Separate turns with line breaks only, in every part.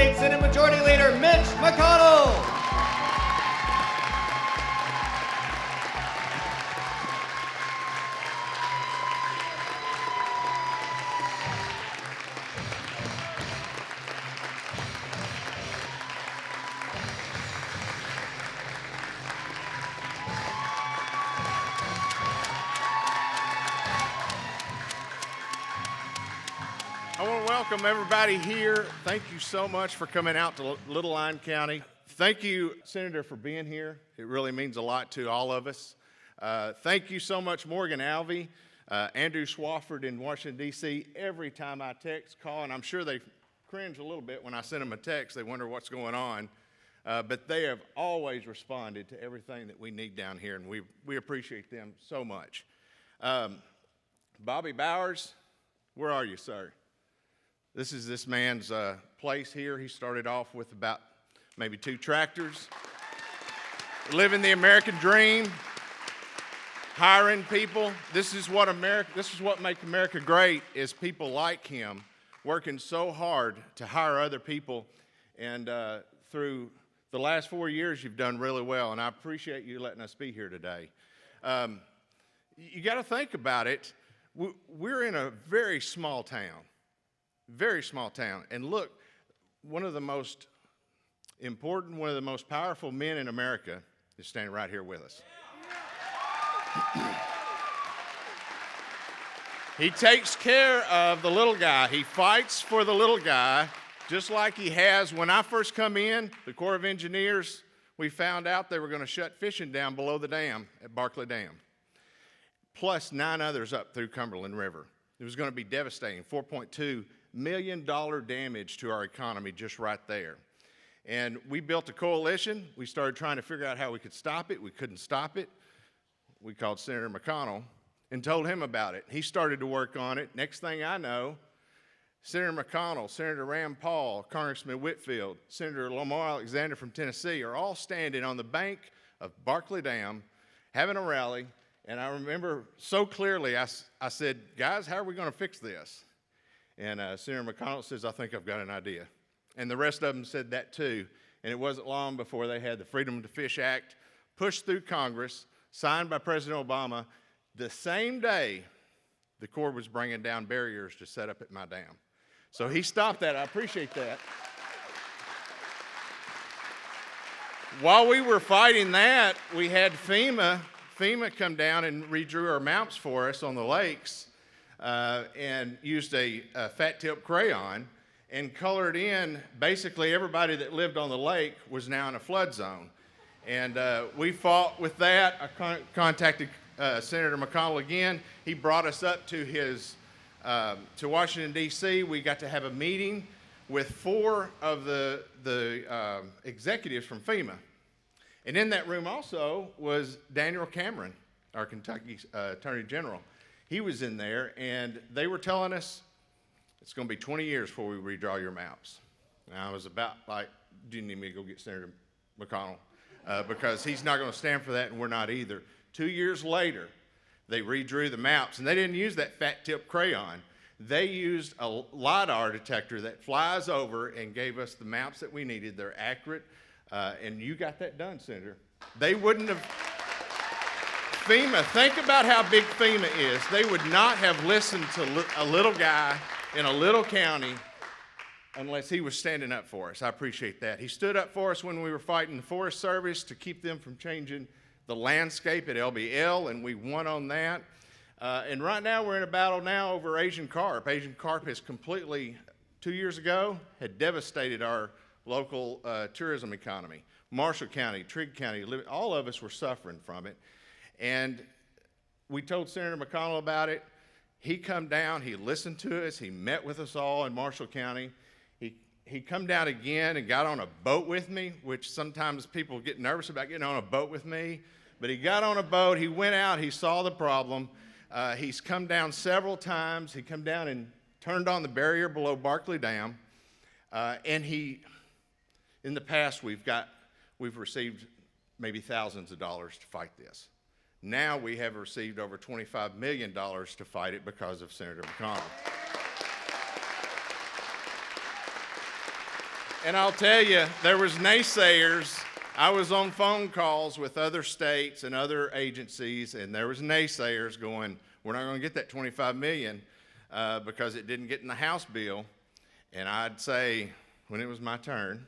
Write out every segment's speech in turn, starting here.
State Senate Majority Leader Mitch McConnell.
I want to welcome everybody here. Thank you so much for coming out to Little Lyon County. Thank you, Senator, for being here. It really means a lot to all of us. Thank you so much, Morgan Alvey, Andrew Swafford in Washington, D.C. Every time I text, call, and I'm sure they cringe a little bit when I send them a text. They wonder what's going on. But they have always responded to everything that we need down here, and we appreciate them so much. Bobby Bowers, where are you, sir? This is this man's place here. He started off with about maybe 2 tractors, living the American dream, hiring people. This is what makes America great, is people like him working so hard to hire other people. And through the last 4 years, you've done really well, and I appreciate you letting us be here today. You got to think about it. We're in a very small town. Very small town. And look, one of the most important, one of the most powerful men in America is standing right here with us. He takes care of the little guy. He fights for the little guy, just like he has. When I first come in, the Corps of Engineers, we found out they were going to shut fishing down below the dam at Barkley Dam, plus 9 others up through Cumberland River. It was going to be devastating, $4.2 million damage to our economy just right there. And we built a coalition. We started trying to figure out how we could stop it. We couldn't stop it. We called Senator McConnell and told him about it. He started to work on it. Next thing I know, Senator McConnell, Senator Rand Paul, Congressman Whitfield, Senator Lamar Alexander from Tennessee are all standing on the bank of Barkley Dam having a rally. And I remember so clearly, I said, guys, how are we going to fix this? And Senator McConnell says, I think I've got an idea. And the rest of them said that too. And it wasn't long before they had the Freedom to Fish Act pushed through Congress, signed by President Obama, the same day the Corps was bringing down barriers to set up at my dam. So he stopped that. I appreciate that. While we were fighting that, we had FEMA come down and redrew our maps for us on the lakes. And used a fat tip crayon and colored in basically everybody that lived on the lake was now in a flood zone. And we fought with that. I contacted Senator McConnell again. He brought us up to to Washington, D.C. We got to have a meeting with 4 of the executives from FEMA. And in that room also was Daniel Cameron, our Kentucky Attorney General. He was in there, and they were telling us it's going to be 20 years before we redraw your maps. And I was about like, do you need me to go get Senator McConnell? Because he's not going to stand for that, and we're not either. 2 years later, they redrew the maps, and they didn't use that fat tip crayon. They used a LiDAR detector that flies over and gave us the maps that we needed. They're accurate, and you got that done, Senator. They wouldn't have... FEMA, think about how big FEMA is. They would not have listened to a little guy in a little county unless he was standing up for us. I appreciate that. He stood up for us when we were fighting the Forest Service to keep them from changing the landscape at LBL, and we won on that. And right now we're in a battle now over Asian carp. Asian carp has completely, 2 years ago, had devastated our local tourism economy. Marshall County, Trigg County, all of us were suffering from it. And we told Senator McConnell about it. He come down, he listened to us, he met with us all in Marshall County. He come down again and got on a boat with me, which sometimes people get nervous about getting on a boat with me. But he got on a boat, he went out, he saw the problem. He's come down several times. He come down and turned on the barrier below Barkley Dam. And in the past, we've received maybe thousands of dollars to fight this. Now we have received over $25 million to fight it because of Senator McConnell. And I'll tell you, there was naysayers. I was on phone calls with other states and other agencies, and there was naysayers going, we're not going to get that $25 million because it didn't get in the House bill. And I'd say, when it was my turn,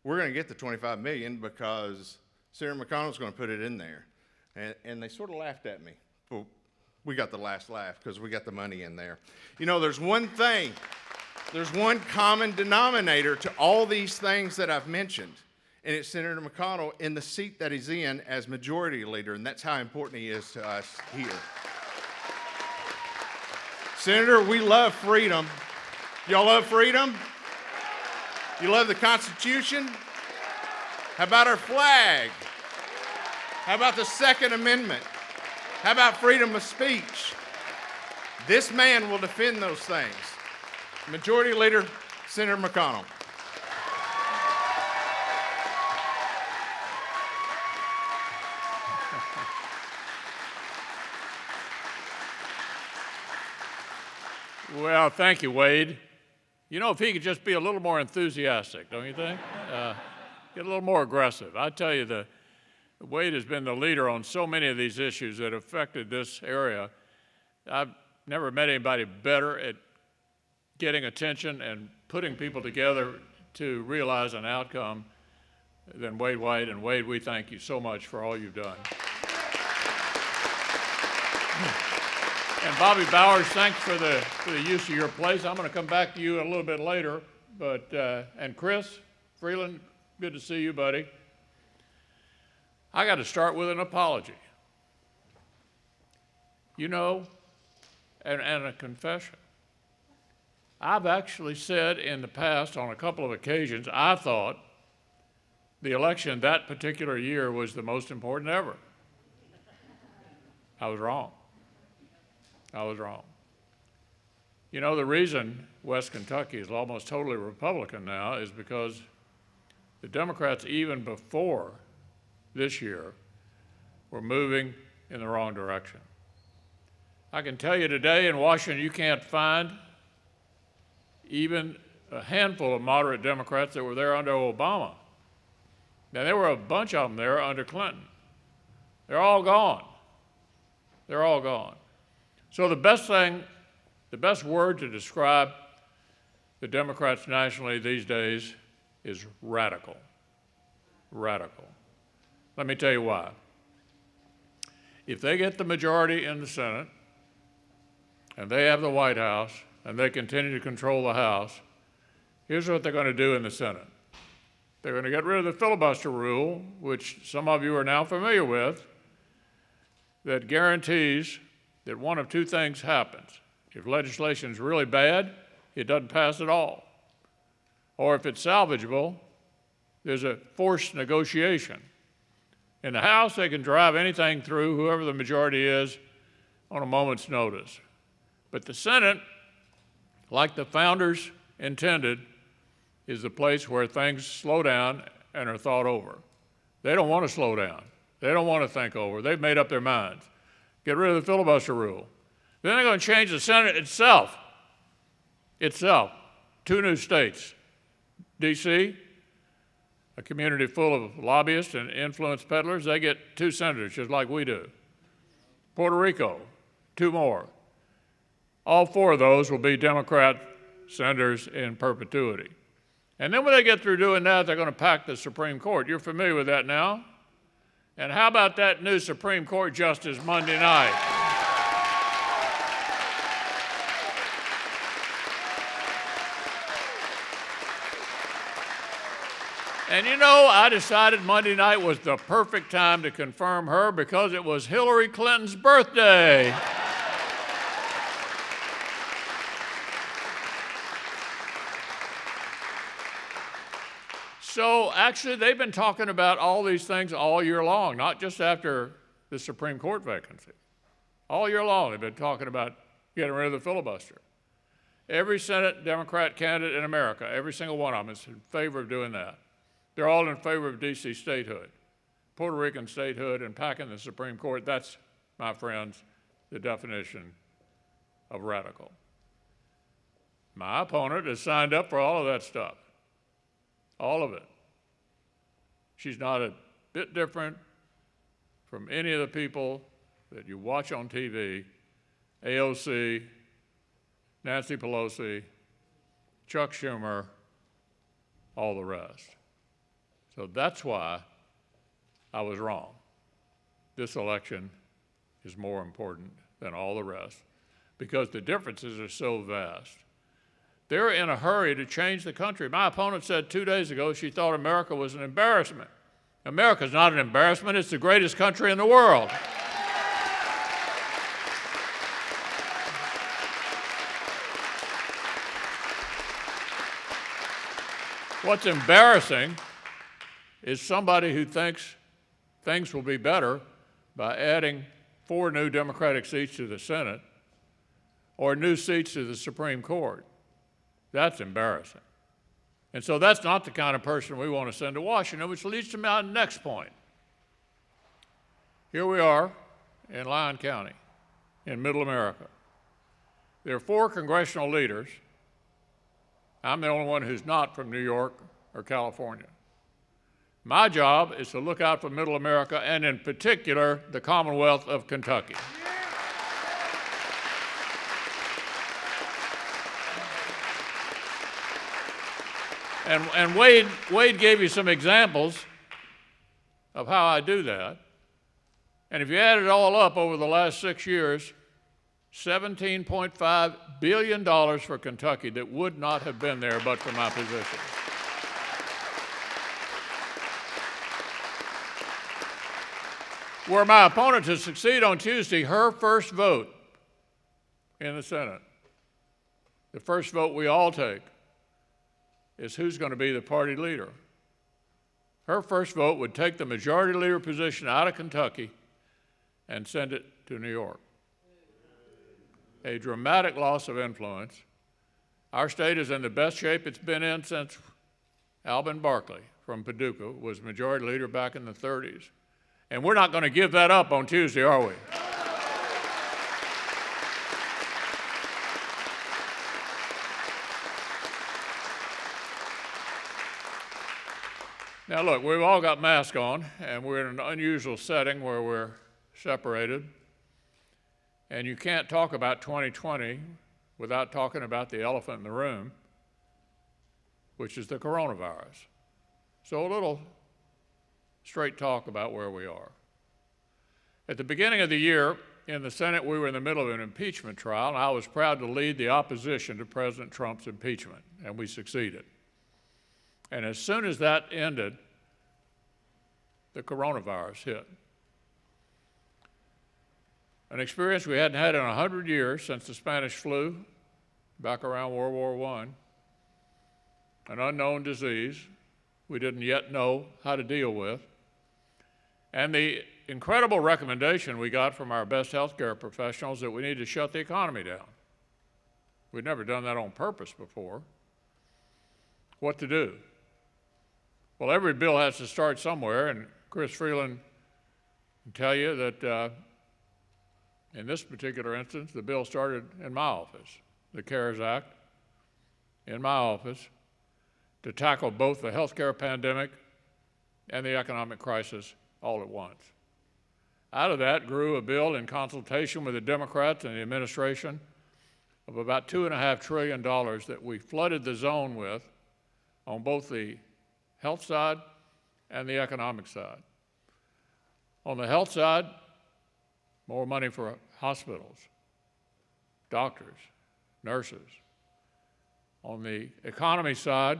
we're going to get the $25 million because Senator McConnell's going to put it in there. And they sort of laughed at me. Well, we got the last laugh because we got the money in there. You know, there's one common denominator to all these things that I've mentioned, and it's Senator McConnell in the seat that he's in as majority leader, and that's how important he is to us here. Senator, we love freedom. Y'all love freedom? You love the Constitution? How about our flag? How about the Second Amendment? How about freedom of speech? This man will defend those things. Majority Leader, Senator McConnell.
Well, thank you, Wade. You know, if he could just be a little more enthusiastic, don't you think? Get a little more aggressive. I tell you, Wade has been the leader on so many of these issues that affected this area. I've never met anybody better at getting attention and putting people together to realize an outcome than Wade White. And Wade, we thank you so much for all you've done. And Bobby Bowers, thanks for the use of your place. I'm going to come back to you a little bit later. And Chris Freeland, good to see you, buddy. I got to start with an apology. You know, and a confession. I've actually said in the past on a couple of occasions, I thought the election that particular year was the most important ever. I was wrong. I was wrong. You know, the reason West Kentucky is almost totally Republican now is because the Democrats, even before this year, were moving in the wrong direction. I can tell you today in Washington, you can't find even a handful of moderate Democrats that were there under Obama. Now, there were a bunch of them there under Clinton. They're all gone. They're all gone. So the best word to describe the Democrats nationally these days is radical. Radical. Let me tell you why. If they get the majority in the Senate, and they have the White House, and they continue to control the House, here's what they're going to do in the Senate. They're going to get rid of the filibuster rule, which some of you are now familiar with, that guarantees that one of two things happens. If legislation is really bad, it doesn't pass at all. Or if it's salvageable, there's a forced negotiation. In the House, they can drive anything through, whoever the majority is, on a moment's notice. But the Senate, like the founders intended, is the place where things slow down and are thought over. They don't want to slow down. They don't want to think over. They've made up their minds. Get rid of the filibuster rule. Then they're going to change the Senate itself. 2 new states. D.C., a community full of lobbyists and influence peddlers, they get 2 senators, just like we do. Puerto Rico, 2 more. All 4 of those will be Democrat senators in perpetuity. And then when they get through doing that, they're going to pack the Supreme Court. You're familiar with that now? And how about that new Supreme Court justice Monday night? And you know, I decided Monday night was the perfect time to confirm her because it was Hillary Clinton's birthday. So actually, they've been talking about all these things all year long, not just after the Supreme Court vacancy. All year long, they've been talking about getting rid of the filibuster. Every Senate Democrat candidate in America, every single one of them is in favor of doing that. They're all in favor of D.C. statehood, Puerto Rican statehood, and packing the Supreme Court. That's, my friends, the definition of radical. My opponent has signed up for all of that stuff. all of it. She's not a bit different from any of the people that you watch on TV, AOC, Nancy Pelosi, Chuck Schumer, all the rest. So that's why I was wrong. This election is more important than all the rest because the differences are so vast. They're in a hurry to change the country. My opponent said 2 days ago she thought America was an embarrassment. America's not an embarrassment, it's the greatest country in the world. What's embarrassing is somebody who thinks things will be better by adding 4 new Democratic seats to the Senate or new seats to the Supreme Court. That's embarrassing. And so that's not the kind of person we want to send to Washington, which leads to my next point. Here we are in Lyon County, in Middle America. There are 4 congressional leaders. I'm the only one who's not from New York or California. My job is to look out for Middle America, and in particular, the Commonwealth of Kentucky. And Wade gave you some examples of how I do that. And if you add it all up over the last 6 years, $17.5 billion for Kentucky that would not have been there but for my position. Were my opponent to succeed on Tuesday, her first vote in the Senate, the first vote we all take, is who's going to be the party leader. Her first vote would take the majority leader position out of Kentucky and send it to New York. A dramatic loss of influence. Our state is in the best shape it's been in since Alvin Barkley from Paducah was majority leader back in the 30s. And we're not going to give that up on Tuesday, are we? Now look, we've all got masks on, and we're in an unusual setting where we're separated. And you can't talk about 2020 without talking about the elephant in the room, which is the coronavirus. So a little straight talk about where we are. At the beginning of the year, in the Senate, we were in the middle of an impeachment trial, and I was proud to lead the opposition to President Trump's impeachment, and we succeeded. And as soon as that ended, the coronavirus hit. An experience we hadn't had in 100 years since the Spanish flu, back around World War I, an unknown disease we didn't yet know how to deal with, and the incredible recommendation we got from our best healthcare professionals that we need to shut the economy down. We'd never done that on purpose before. What to do? Well, every bill has to start somewhere, and Chris Freeland can tell you that in this particular instance, the bill started in my office, the CARES Act, in my office, to tackle both the healthcare pandemic and the economic crisis all at once. Out of that grew a bill in consultation with the Democrats and the administration of about $2.5 trillion that we flooded the zone with on both the health side and the economic side. On the health side, more money for hospitals, doctors, nurses. On the economy side,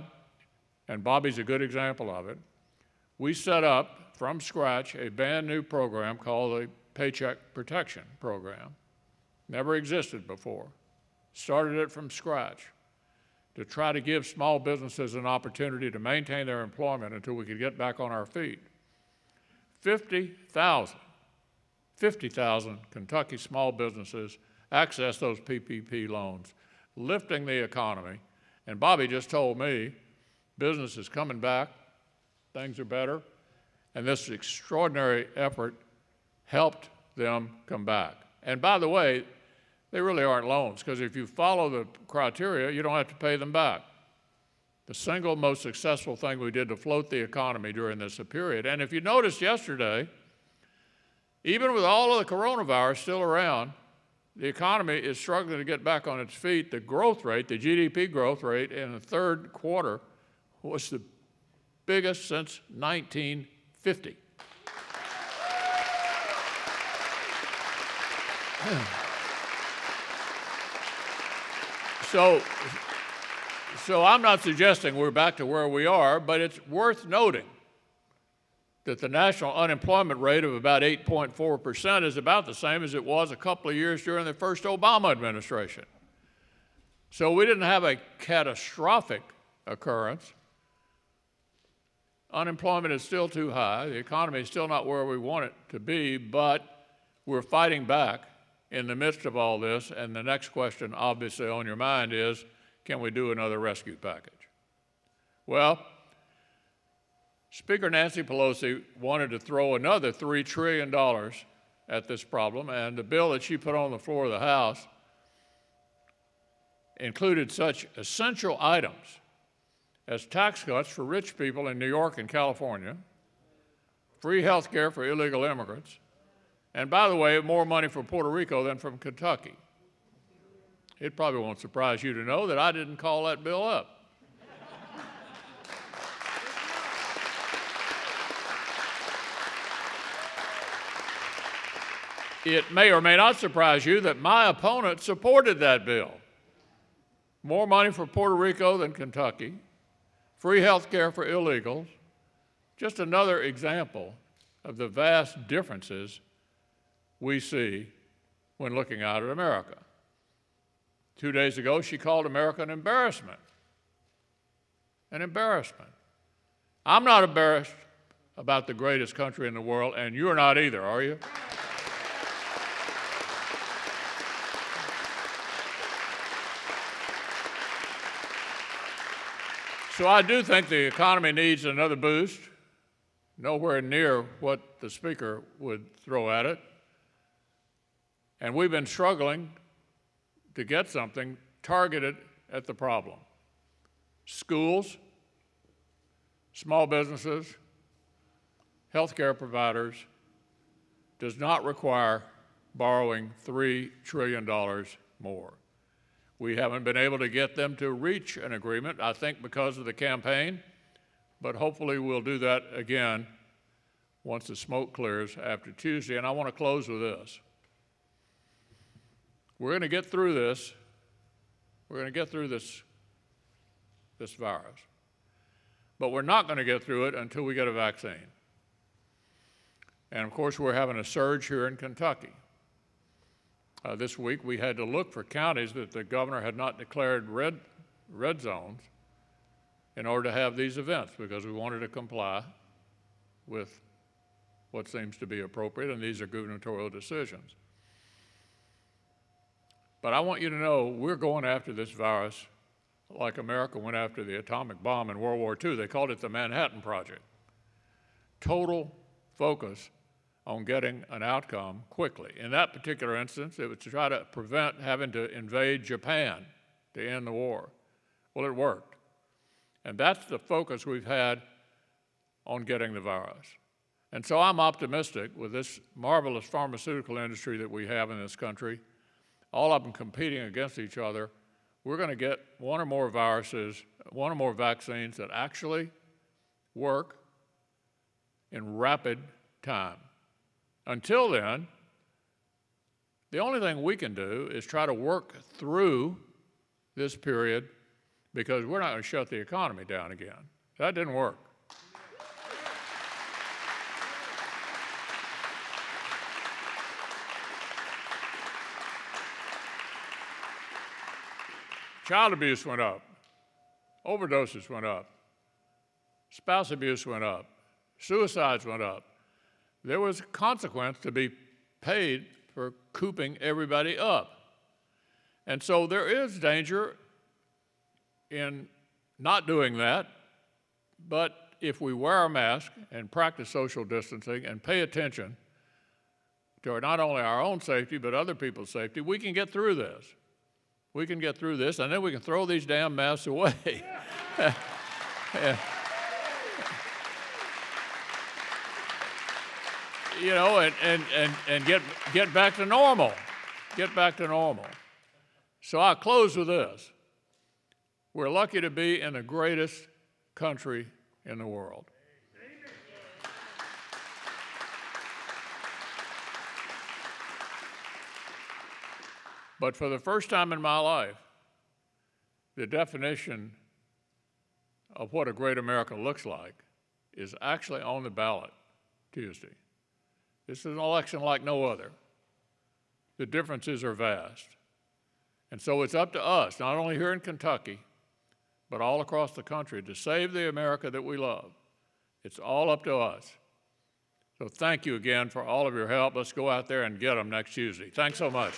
and Bobby's a good example of it, we set up from scratch a brand new program called the Paycheck Protection Program. Never existed before. Started it from scratch to try to give small businesses an opportunity to maintain their employment until we could get back on our feet. 50,000 Kentucky small businesses access those PPP loans, lifting the economy. And Bobby just told me business is coming back, things are better, and this extraordinary effort helped them come back. And by the way, they really aren't loans, because if you follow the criteria, you don't have to pay them back. the single most successful thing we did to float the economy during this period. And if you noticed yesterday, even with all of the coronavirus still around, the economy is struggling to get back on its feet. The growth rate, the GDP growth rate in the third quarter was the biggest since 1950. So I'm not suggesting we're back to where we are, but it's worth noting that the national unemployment rate of about 8.4% is about the same as it was a couple of years during the first Obama administration. So we didn't have a catastrophic occurrence. Unemployment is still too high. The economy is still not where we want it to be, but we're fighting back in the midst of all this. And the next question, obviously, on your mind is, can we do another rescue package? Well, Speaker Nancy Pelosi wanted to throw another $3 trillion at this problem, and the bill that she put on the floor of the House included such essential items as tax cuts for rich people in New York and California, free health care for illegal immigrants, and by the way, more money for Puerto Rico than from Kentucky. It probably won't surprise you to know that I didn't call that bill up. It may or may not surprise you that my opponent supported that bill. More money for Puerto Rico than Kentucky, free health care for illegals, just another example of the vast differences we see when looking out at America. 2 days ago, she called America an embarrassment. An embarrassment. I'm not embarrassed about the greatest country in the world, and you're not either, are you? So I do think the economy needs another boost, nowhere near what the Speaker would throw at it. And we've been struggling to get something targeted at the problem. Schools, small businesses, healthcare providers does not require borrowing $3 trillion more. We haven't been able to get them to reach an agreement, I think because of the campaign, but hopefully we'll do that again once the smoke clears after Tuesday. And I want to close with this. We're going to get through this. We're going to get through this virus. But we're not going to get through it until we get a vaccine. And of course, we're having a surge here in Kentucky. This week, we had to look for counties that the governor had not declared red zones in order to have these events, because we wanted to comply with what seems to be appropriate, and these are gubernatorial decisions. But I want you to know we're going after this virus like America went after the atomic bomb in World War II. They called it the Manhattan Project. Total focus on getting an outcome quickly. In that particular instance, it was to try to prevent having to invade Japan to end the war. Well, it worked. And that's the focus we've had on getting the virus. And so I'm optimistic with this marvelous pharmaceutical industry that we have in this country, all of them competing against each other. We're going to get one or more viruses, one or more vaccines that actually work in rapid time. Until then, the only thing we can do is try to work through this period, because we're not going to shut the economy down again. That didn't work. Child abuse went up. Overdoses went up. Spouse abuse went up. Suicides went up. There was a consequence to be paid for cooping everybody up. And so there is danger in not doing that, but if we wear a mask and practice social distancing and pay attention to not only our own safety but other people's safety, we can get through this. We can get through this, and then we can throw these damn masks away. Yeah. You know, and get back to normal. Get back to normal. So I'll close with this. We're lucky to be in the greatest country in the world. But for the first time in my life, the definition of what a great America looks like is actually on the ballot Tuesday. This is an election like no other. The differences are vast. And so it's up to us, not only here in Kentucky, but all across the country, to save the America that we love. It's all up to us. So thank you again for all of your help. Let's go out there and get them next Tuesday. Thanks so much.